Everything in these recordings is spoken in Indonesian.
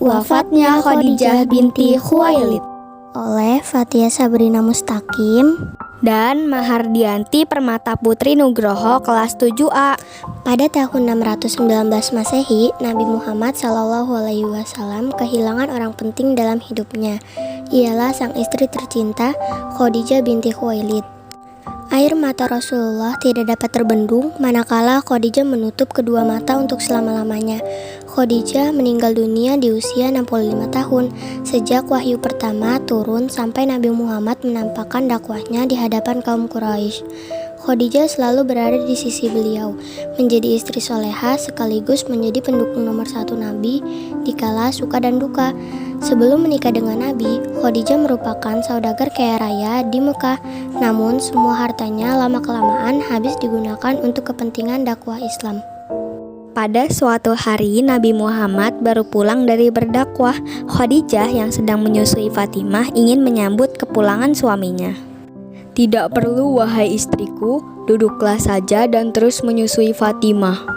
Wafatnya Khadijah binti Khuwailid oleh Fathia Sabrina Mustaqim dan Mahardianti Permata Putri Nugroho kelas 7A. Pada tahun 619 Masehi, Nabi Muhammad SAW kehilangan orang penting dalam hidupnya. Ialah sang istri tercinta Khadijah binti Khuwailid. Air mata Rasulullah tidak dapat terbendung manakala Khadijah menutup kedua mata untuk selama-lamanya. Khadijah meninggal dunia di usia 65 tahun. Sejak wahyu pertama turun sampai Nabi Muhammad menampakkan dakwahnya di hadapan kaum Quraisy, Khadijah selalu berada di sisi beliau, menjadi istri soleha sekaligus menjadi pendukung nomor satu Nabi dikala suka dan duka. Sebelum menikah dengan Nabi, Khadijah merupakan saudagar kaya raya di Mekah. Namun semua hartanya lama-kelamaan habis digunakan untuk kepentingan dakwah Islam. Pada suatu hari Nabi Muhammad baru pulang dari berdakwah. Khadijah yang sedang menyusui Fatimah ingin menyambut kepulangan suaminya. "Tidak perlu, wahai istriku, duduklah saja dan terus menyusui Fatimah."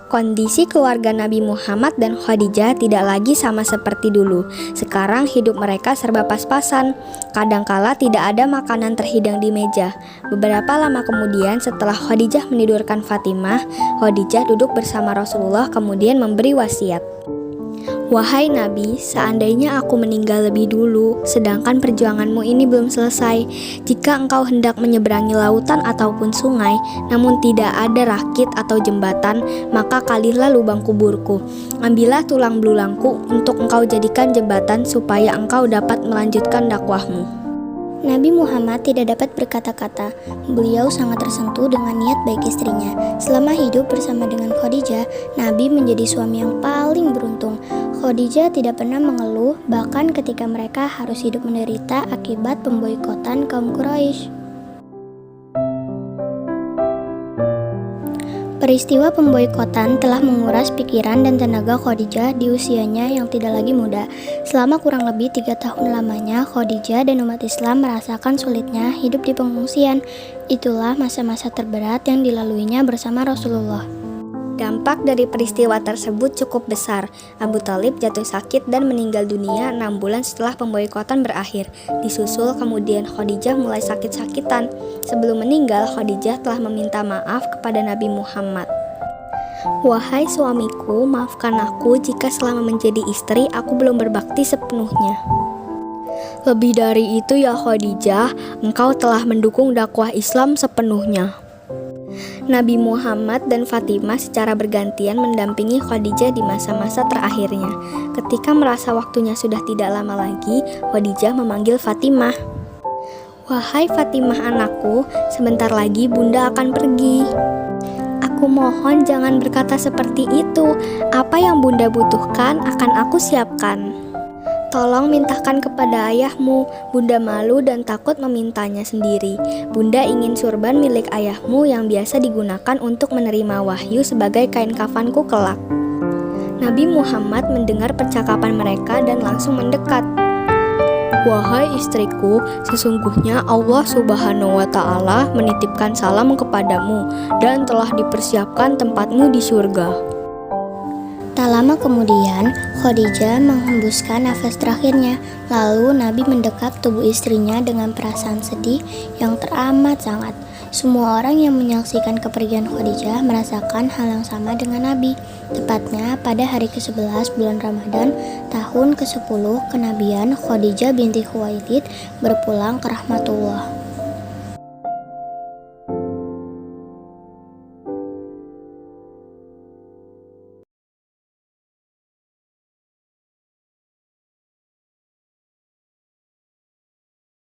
Kondisi keluarga Nabi Muhammad dan Khadijah tidak lagi sama seperti dulu. Sekarang hidup mereka serba pas-pasan. Kadangkala tidak ada makanan terhidang di meja. Beberapa lama kemudian setelah Khadijah menidurkan Fatimah, Khadijah duduk bersama Rasulullah kemudian memberi wasiat. "Wahai Nabi, seandainya aku meninggal lebih dulu, sedangkan perjuanganmu ini belum selesai, jika engkau hendak menyeberangi lautan ataupun sungai, namun tidak ada rakit atau jembatan, maka kalilah lubang kuburku. Ambillah tulang belulangku untuk engkau jadikan jembatan supaya engkau dapat melanjutkan dakwahmu." Nabi Muhammad tidak dapat berkata-kata. Beliau sangat tersentuh dengan niat baik istrinya. Selama hidup bersama dengan Khadijah, Nabi menjadi suami yang paling beruntung. Khadijah tidak pernah mengeluh, bahkan ketika mereka harus hidup menderita akibat pemboikotan kaum Quraisy. Peristiwa pemboikotan telah menguras pikiran dan tenaga Khadijah di usianya yang tidak lagi muda. Selama kurang lebih 3 tahun lamanya, Khadijah dan umat Islam merasakan sulitnya hidup di pengungsian. Itulah masa-masa terberat yang dilaluinya bersama Rasulullah. Dampak dari peristiwa tersebut cukup besar. Abu Thalib jatuh sakit dan meninggal dunia 6 bulan setelah pemboikotan berakhir. Disusul kemudian Khadijah mulai sakit-sakitan. Sebelum meninggal, Khadijah telah meminta maaf kepada Nabi Muhammad. "Wahai suamiku, maafkan aku jika selama menjadi istri aku belum berbakti sepenuhnya. Lebih dari itu ya Khadijah, engkau telah mendukung dakwah Islam sepenuhnya." Nabi Muhammad dan Fatimah secara bergantian mendampingi Khadijah di masa-masa terakhirnya. Ketika merasa waktunya sudah tidak lama lagi, Khadijah memanggil Fatimah. "Wahai Fatimah anakku, sebentar lagi bunda akan pergi. Aku mohon jangan berkata seperti itu. Apa yang bunda butuhkan akan aku siapkan. Tolong mintakan kepada ayahmu. Bunda malu dan takut memintanya sendiri. Bunda ingin surban milik ayahmu yang biasa digunakan untuk menerima wahyu sebagai kain kafanku kelak." Nabi Muhammad mendengar percakapan mereka dan langsung mendekat. "Wahai istriku, sesungguhnya Allah Subhanahu wa Ta'ala menitipkan salam kepadamu dan telah dipersiapkan tempatmu di surga." Tak lama kemudian, Khadijah menghembuskan nafas terakhirnya. Lalu Nabi mendekap tubuh istrinya dengan perasaan sedih yang teramat sangat. Semua orang yang menyaksikan kepergian Khadijah merasakan hal yang sama dengan Nabi. Tepatnya pada hari ke-11 bulan Ramadan, tahun ke-10 kenabian, Khadijah binti Khuwailid berpulang ke rahmatullah.